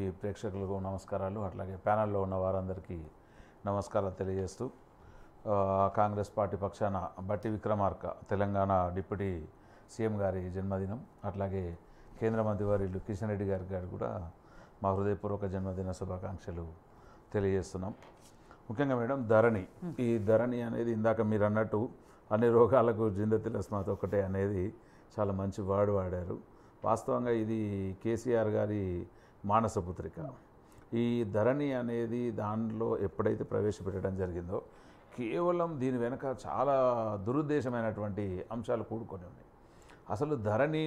ఈ ప్రేక్షకులకు నమస్కారాలు, అట్లాగే ప్యానెల్లో ఉన్న వారందరికీ నమస్కారాలు తెలియజేస్తూ కాంగ్రెస్ పార్టీ పక్షాన బట్టి విక్రమార్క తెలంగాణ డిప్యూటీ సీఎం గారి జన్మదినం, అట్లాగే కేంద్ర మంత్రివర్యులు కిషన్ రెడ్డి గారికి కూడా మా హృదయపూర్వక జన్మదిన శుభాకాంక్షలు తెలియజేస్తున్నాం. ముఖ్యంగా మేడం ఈ ధరణి అనేది ఇందాక మీరు అన్నట్టు అన్ని రోగాలకు జిందతిలస్మాత్ ఒకటే అనేది చాలా మంచి వర్డ్ వాడారు. వాస్తవంగా ఇది కేసీఆర్ గారి మానసపుత్రిక. ఈ ధరణి అనేది దానిలో ఎప్పుడైతే ప్రవేశపెట్టడం జరిగిందో కేవలం దీని వెనక చాలా దురుద్దేశమైనటువంటి అంశాలు కూడుకొని ఉన్నాయి. అసలు ధరణి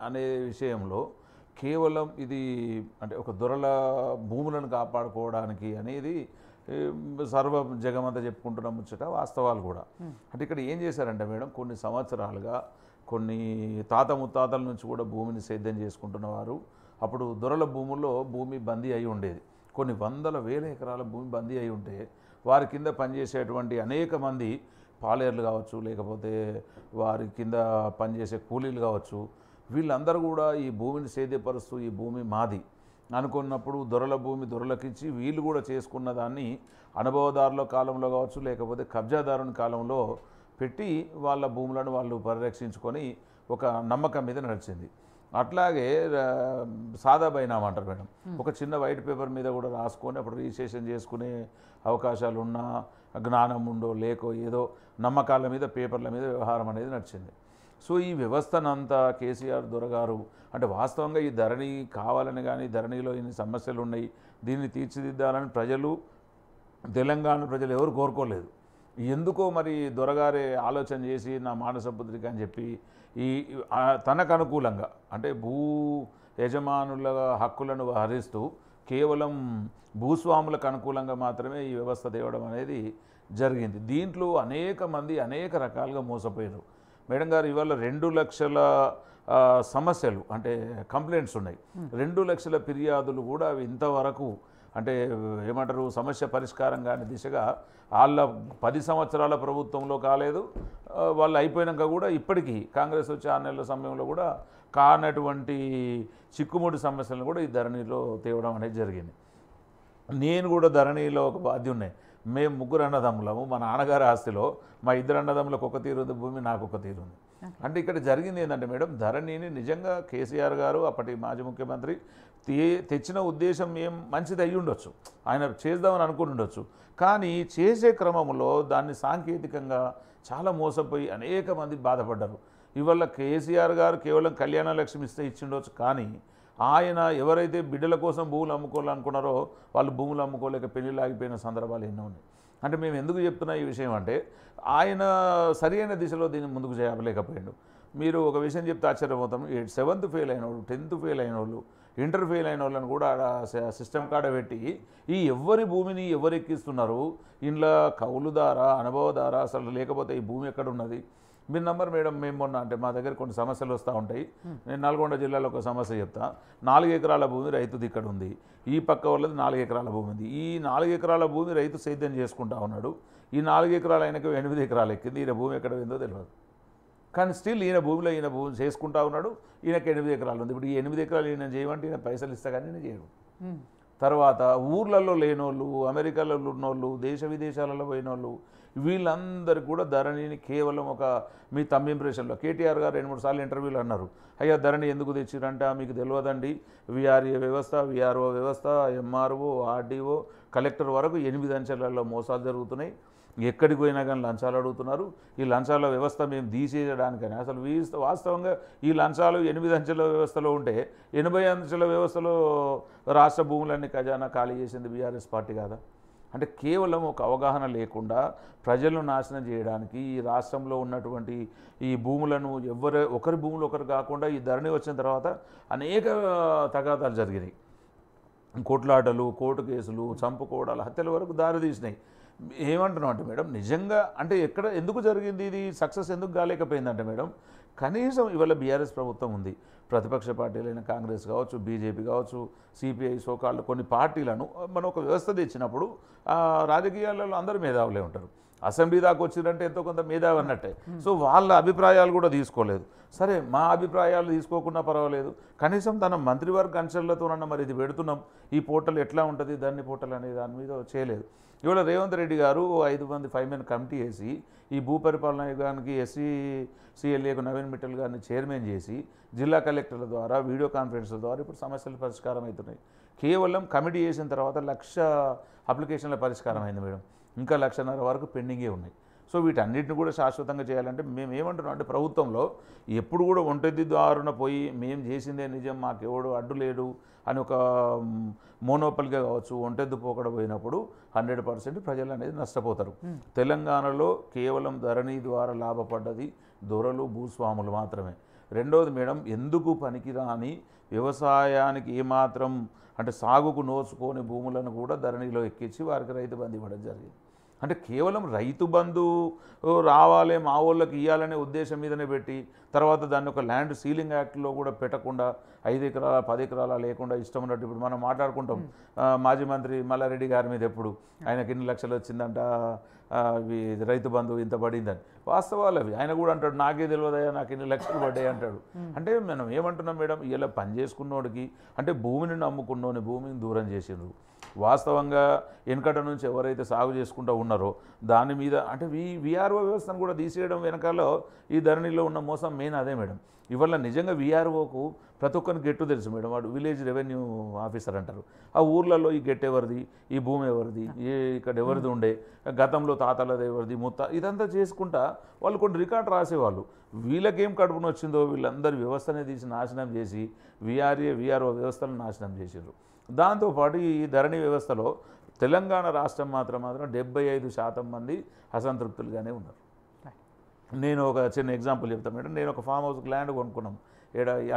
అనే విషయంలో కేవలం ఇది అంటే ఒక దొరల భూములను కాపాడుకోవడానికి అనేది సర్వ జగమంతా చెప్పుకుంటున్న ముచ్చట, వాస్తవాలు కూడా. అంటే ఇక్కడ ఏం చేశారంటే మేడం, కొన్ని సంవత్సరాలుగా కొన్ని తాత ముత్తాతల నుంచి కూడా భూమిని సేద్యం చేసుకుంటున్నవారు. అప్పుడు దొరల భూముల్లో భూమి బందీ అయి ఉండేది. కొన్ని వందల వేల ఎకరాల భూమి బందీ అయి ఉంటే వారి కింద పనిచేసేటువంటి అనేక మంది పాలేర్లు కావచ్చు, లేకపోతే వారి కింద పనిచేసే కూలీలు కావచ్చు, వీళ్ళందరూ కూడా ఈ భూమిని సేద్యపరుస్తూ ఈ భూమి మాది అనుకున్నప్పుడు దొరల భూమి దొరలకిచ్చి వీళ్ళు కూడా చేసుకున్న దాన్ని అనుభవదారుల కాలంలో కావచ్చు, లేకపోతే కబ్జాదారుని కాలంలో పెట్టి వాళ్ళ భూములను వాళ్ళు పరిరక్షించుకొని ఒక నమ్మకం మీద నడిచింది. అట్లాగే సాదా బైనామా అంటారు మేడం, ఒక చిన్న వైట్ పేపర్ మీద కూడా రాసుకొని అప్పుడు రిజిస్ట్రేషన్ చేసుకునే అవకాశాలు ఉన్నా, జ్ఞానం ఉందో లేకో ఏదో నమ్మకాల మీద పేపర్ల మీద వ్యవహారం అనేది నడిచింది. సో ఈ వ్యవస్థనంతా కేసీఆర్ దొరగారు అంటే వాస్తవంగా ఈ ధరణి కావాలని కానీ ధరణిలో ఇన్ని సమస్యలు ఉన్నాయి, దీన్ని తీర్చిదిద్దాలని తెలంగాణ ప్రజలు ఎవరు కోరుకోలేదు. ఎందుకో మరి దొరగారే ఆలోచన చేసి నా మానసపుత్రిక అని చెప్పి ఈ తనకు అనుకూలంగా అంటే భూ యజమానుల హక్కులను హరిస్తూ కేవలం భూస్వాములకు అనుకూలంగా మాత్రమే ఈ వ్యవస్థ తేవడం అనేది జరిగింది. దీంట్లో అనేక మంది అనేక రకాలుగా మోసపోయారు. మేడం గారు ఇవాళ 2 లక్షల సమస్యలు అంటే కంప్లైంట్స్ ఉన్నాయి. 2 లక్షల ఫిర్యాదులు కూడా అవి ఇంతవరకు అంటే ఏమంటారు సమస్య పరిష్కారం కాని దిశగా వాళ్ళ 10 సంవత్సరాల ప్రభుత్వంలో కాలేదు. వాళ్ళు అయిపోయినాక కూడా ఇప్పటికీ కాంగ్రెస్ వచ్చే 6 నెలల సమయంలో కూడా కానటువంటి చిక్కుముడి సమస్యలను కూడా ఈ ధరణిలో తేవడం అనేది జరిగింది. నేను కూడా ధరణిలో ఒక బాధ్యున్నే. మేము 3 అన్నదమ్ములము. మా నాన్నగారి ఆస్తిలో మా 2 అన్నదమ్ములకు ఒక తీరు ఉంది భూమి, నాకు ఒక తీరు ఉంది. అంటే ఇక్కడ జరిగింది ఏంటంటే మేడం, ధరణిని నిజంగా కేసీఆర్ గారు అప్పటి మాజీ ముఖ్యమంత్రి తెచ్చిన ఉద్దేశం ఏం మంచిది అయ్యి ఉండొచ్చు, ఆయన చేద్దామని అనుకుని ఉండొచ్చు. కానీ చేసే క్రమంలో దాన్ని సాంకేతికంగా చాలా మోసపోయి అనేక మంది బాధపడ్డారు. ఇవాళ కేసీఆర్ గారు కేవలం కళ్యాణ లక్ష్మి ఇస్తే ఇచ్చిండొచ్చు, కానీ ఆయన ఎవరైతే బిడ్డల కోసం భూములు అమ్ముకోవాలనుకున్నారో వాళ్ళు భూములు అమ్ముకోలేక పెళ్లిళ్ళు ఆగిపోయిన సందర్భాలు ఎన్నో ఉన్నాయి. అంటే మేము ఎందుకు చెప్తున్నా ఈ విషయం అంటే ఆయన సరైన దిశలో దీన్ని ముందుకు చేయలేకపోయాడు. మీరు ఒక విషయం చెప్తే ఆశ్చర్యపోతాం, 7th ఫెయిల్ అయిన వాళ్ళు, 10th ఫెయిల్ అయిన వాళ్ళు, ఇంటర్ ఫెయిల్ అయిన వాళ్ళని కూడా సిస్టమ్ కాడ పెట్టి ఈ ఎవరి భూమిని ఎవరు ఎక్కిస్తున్నారు, ఇంట్లో కౌలుదారా అనుభవదారా అసలు లేకపోతే ఈ భూమి ఎక్కడ ఉన్నది. మీరు నంబర్ మేడం, మేము మొన్న అంటే మా దగ్గర కొన్ని సమస్యలు వస్తూ ఉంటాయి. నేను నల్గొండ జిల్లాలో ఒక సమస్య చెప్తా. 4 ఎకరాల భూమి రైతుది ఇక్కడ ఉంది, ఈ పక్క వాళ్ళది 4 ఎకరాల భూమి ఉంది. ఈ 4 ఎకరాల భూమి రైతు సేద్యం చేసుకుంటా ఉన్నాడు. ఈ 4 ఎకరాలు ఆయనకు 8 ఎకరాలు ఎక్కింది. ఈయన భూమి ఎక్కడ పోయిందో తెలియదు, కానీ స్టిల్ ఈయన భూమిలో ఈయన భూమి చేసుకుంటా ఉన్నాడు. ఈయనకి 8 ఎకరాలు ఉంది. ఇప్పుడు ఈ 8 ఎకరాలు ఈయన చేయమంటే ఈయన పైసలు ఇస్తా కానీ నేను చేయడు. తర్వాత ఊర్లలో లేనోళ్ళు, అమెరికాలో ఉన్నోళ్ళు, దేశ విదేశాలలో పోయినోళ్ళు, వీళ్ళందరూ కూడా ధరణిని కేవలం ఒక మీ తమ్ ఇంప్రెషన్లో కేటీఆర్ గారు 2-3 సార్లు ఇంటర్వ్యూలు అన్నారు, అయ్యా ధరణి ఎందుకు తెచ్చిరంటే మీకు తెలియదండి, విఆర్ఏ వ్యవస్థ, విఆర్ఓ వ్యవస్థ, ఎంఆర్ఓ, ఆర్డీఓ, కలెక్టర్ వరకు 8 అంచెలలో మోసాలు జరుగుతున్నాయి. ఎక్కడికి పోయినా కానీ లంచాలు అడుగుతున్నారు. ఈ లంచాల వ్యవస్థ మేము తీసేయడానికని అసలు వాస్తవంగా ఈ లంచాలు 8 అంచెల వ్యవస్థలో ఉంటే 80 అంచెల వ్యవస్థలో రాష్ట్ర భూములన్నీ ఖజానా ఖాళీ చేసింది బీఆర్ఎస్ పార్టీ కాదా? అంటే కేవలం ఒక అవగాహన లేకుండా ప్రజలను నాశనం చేయడానికి ఈ రాష్ట్రంలో ఉన్నటువంటి ఈ భూములను ఒకరి భూములు ఒకరు కాకుండా ఈ ధరణి వచ్చిన తర్వాత అనేక తగాదాలు జరిగినాయి. కొట్లాటలు, కోర్టు కేసులు, చంపుకోవడాలు, హత్యల వరకు దారితీసినాయి. ఏమంటున్నాం అంటే మేడం, నిజంగా అంటే ఎందుకు జరిగింది, ఇది సక్సెస్ ఎందుకు కాలేకపోయిందంటే మేడం, కనీసం ఇవాళ బీఆర్ఎస్ ప్రభుత్వం ఉంది, ప్రతిపక్ష పార్టీలైన కాంగ్రెస్ కావచ్చు, బీజేపీ కావచ్చు, సిపిఐ, సోకాళ్ళు కొన్ని పార్టీలను మనం ఒక వ్యవస్థ తెచ్చినప్పుడు రాజకీయాలలో అందరూ మేధావులే ఉంటారు. అసెంబ్లీ దాకా వచ్చిందంటే ఎంతో కొంత మేధావి అన్నట్టే. సో వాళ్ళ అభిప్రాయాలు కూడా తీసుకోలేదు. సరే మా అభిప్రాయాలు తీసుకోకుండా పర్వాలేదు, కనీసం తన మంత్రివర్గ అంశాలతోనన్నా మరి ఇది పెడుతున్నాం, ఈ పోర్టల్ ఎట్లా ఉంటుంది దాన్ని పోర్టల్ అనే దాని మీద చేయలేదు. ఇవాళ రేవంత్ రెడ్డి గారు 5 మెన్ కమిటీ వేసి ఈ భూపరిపాలన విభాగానికి SCLAకు నవీన్ మిట్టల్ గారిని చైర్మన్ చేసి జిల్లా కలెక్టర్ల ద్వారా వీడియో కాన్ఫరెన్స్ల ద్వారా ఇప్పుడు సమస్యలు పరిష్కారం అవుతున్నాయి. కేవలం కమిటీ చేసిన తర్వాత 1,00,000 అప్లికేషన్ల పరిష్కారం అయింది మేడం. ఇంకా 1,50,000 వరకు పెండింగే ఉన్నాయి. సో వీటన్నిటిని కూడా శాశ్వతంగా చేయాలంటే మేము ఏమంటున్నాం అంటే ప్రభుత్వంలో ఎప్పుడు కూడా ఒంటెద్ది దారున పోయి మేము చేసిందే నిజం, మాకెవడు అడ్డు లేడు అని ఒక మోనోపల్గా కావచ్చు ఒంటెద్దు పోకడ పోయినప్పుడు 100% ప్రజలు అనేది నష్టపోతారు. తెలంగాణలో కేవలం ధరణి ద్వారా లాభపడ్డది దొరలు భూస్వాములు మాత్రమే. రెండవది మేడం, ఎందుకు పనికిరాని వ్యవసాయానికి ఏమాత్రం అంటే సాగుకు నోచుకోని భూములను కూడా ధరణిలో ఎక్కించి వారికి రైతు బంధు ఇవ్వడం జరిగింది. అంటే కేవలం రైతు బంధు రావాలి మా వాళ్ళకి ఇవ్వాలనే ఉద్దేశం మీదనే పెట్టి తర్వాత దాన్ని ఒక ల్యాండ్ సీలింగ్ యాక్ట్లో కూడా పెట్టకుండా 5 ఎకరాల 10 ఎకరాల లేకుండా ఇష్టం ఉన్నట్టు ఇప్పుడు మనం మాట్లాడుకుంటాం. మాజీ మంత్రి మల్లారెడ్డి గారి మీద ఎప్పుడు ఆయనకి ఇన్ని లక్షలు వచ్చిందంట, రైతు బంధు ఇంత పడిందని. వాస్తవాలు అవి. ఆయన కూడా అంటాడు నాకే తెలియదయా నాకు ఇన్ని లక్షలు పడ్డాయి అంటాడు. అంటే మనం ఏమంటున్నాం మేడం, ఇలా పని చేసుకున్నోడికి అంటే భూమిని నమ్ముకున్నోని భూమిని దూరం చేసిండ్రు. వాస్తవంగా వెనకట నుంచి ఎవరైతే సాగు చేసుకుంటూ ఉన్నారో దాని మీద అంటే విఆర్ఓ వ్యవస్థను కూడా తీసేయడం వెనకాల ఈ ధరణిలో ఉన్న మోసం మెయిన్ అదే మేడం. ఇవాళ నిజంగా విఆర్ఓకు ప్రతి ఒక్కరికి గెట్టు తెలుసు మేడం. వాడు విలేజ్ రెవెన్యూ ఆఫీసర్ అంటారు. ఆ ఊర్లలో ఈ గెట్ ఎవరిది, ఈ భూమి ఎవరిది, ఇక్కడ ఎవరిది ఉండే, గతంలో తాతలది ఎవరిది, ఇదంతా చేసుకుంటా వాళ్ళు కొన్ని రికార్డు రాసేవాళ్ళు. వీళ్ళకేం కడుపున వచ్చిందో వీళ్ళందరి వ్యవస్థనే తీసి నాశనం చేసి విఆర్ఓ వ్యవస్థను నాశనం చేసారు. దాంతోపాటు ఈ ధరణి వ్యవస్థలో తెలంగాణ రాష్ట్రం మాత్రం 75% మంది అసంతృప్తులుగానే ఉన్నారు. నేను ఒక చిన్న ఎగ్జాంపుల్ చెప్తాను మేడం. నేను ఒక ఫామ్ హౌస్కి ల్యాండ్ కొనుక్కున్నాం.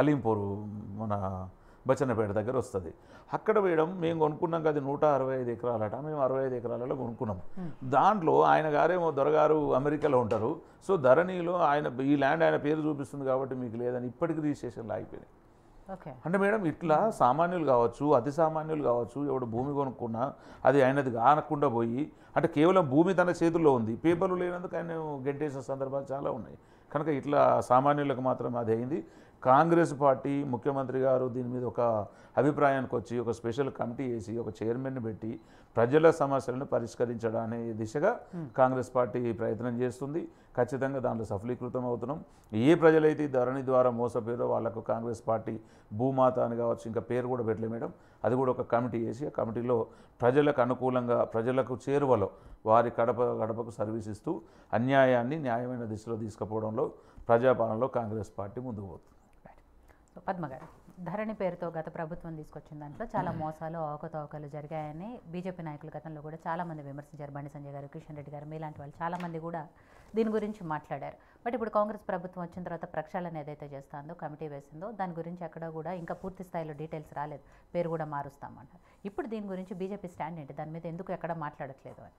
అలీంపూరు మన బచ్చన్నపేట దగ్గర వస్తుంది. అక్కడ మేడం మేము కొనుక్కున్నాం కదా 165 ఎకరాలట. మేము 65 ఎకరాలలో కొనుక్కున్నాం. దాంట్లో ఆయన గారేమో దొరగారు అమెరికాలో ఉంటారు. సో ధరణిలో ఈ ల్యాండ్ ఆయన పేరు చూపిస్తుంది కాబట్టి మీకు లేదని ఇప్పటికీ రిజిస్ట్రేషన్లు ఆగిపోయినాయి. అంటే మేడం ఇట్లా సామాన్యులు కావచ్చు అతి సామాన్యులు కావచ్చు ఎవడు భూమి కొనుక్కున్నా అది ఆయనది కానకుండా పోయి అంటే కేవలం భూమి తన చేతుల్లో ఉంది, పేపర్లు లేనందుకు ఆయన గెంటేసిన సందర్భాలు చాలా ఉన్నాయి. కనుక ఇట్లా సామాన్యులకు మాత్రం అది అయింది. కాంగ్రెస్ పార్టీ ముఖ్యమంత్రి గారు దీని మీద ఒక అభిప్రాయానికి వచ్చి ఒక స్పెషల్ కమిటీ వేసి ఒక చైర్మన్ని పెట్టి ప్రజల సమస్యలను పరిష్కరించడానే దిశగా కాంగ్రెస్ పార్టీ ప్రయత్నం చేస్తుంది. ఖచ్చితంగా దాంట్లో సఫలీకృతం అవుతున్నాం. ఏ ప్రజలైతే ధరణి ద్వారా మోసపోయారో వాళ్లకు కాంగ్రెస్ పార్టీ భూమాత అని కావచ్చు ఇంకా పేరు కూడా పెట్టలే మేడం. అది కూడా ఒక కమిటీ వేసి ఆ కమిటీలో ప్రజలకు అనుకూలంగా ప్రజలకు చేరువలో వారి గడపకు సర్వీస్ ఇస్తూ అన్యాయాన్ని న్యాయమైన దిశలో తీసుకుపోవడంలో ప్రజాపాలనలో కాంగ్రెస్ పార్టీ ముందుకు పోతుంది. పద్మ గారు, ధరణి పేరుతో గత ప్రభుత్వం తీసుకొచ్చిన దాంట్లో చాలా మోసాలు అవకతవకలు జరిగాయని బీజేపీ నాయకులు గతంలో కూడా చాలామంది విమర్శించారు. బండి సంజయ్ గారు, కిషన్ రెడ్డి గారు, మీలాంటి వాళ్ళు చాలామంది కూడా దీని గురించి మాట్లాడారు. బట్ ఇప్పుడు కాంగ్రెస్ ప్రభుత్వం వచ్చిన తర్వాత ప్రక్షాళన ఏదైతే చేస్తుందో కమిటీ వేసిందో దాని గురించి ఎక్కడ కూడా ఇంకా పూర్తి స్థాయిలో డీటెయిల్స్ రాలేదు. పేరు కూడా మారుస్తామంటారు. ఇప్పుడు దీని గురించి బీజేపీ స్టాండ్ ఏంటి, దాని మీద ఎందుకు ఎక్కడ మాట్లాడట్లేదు అని?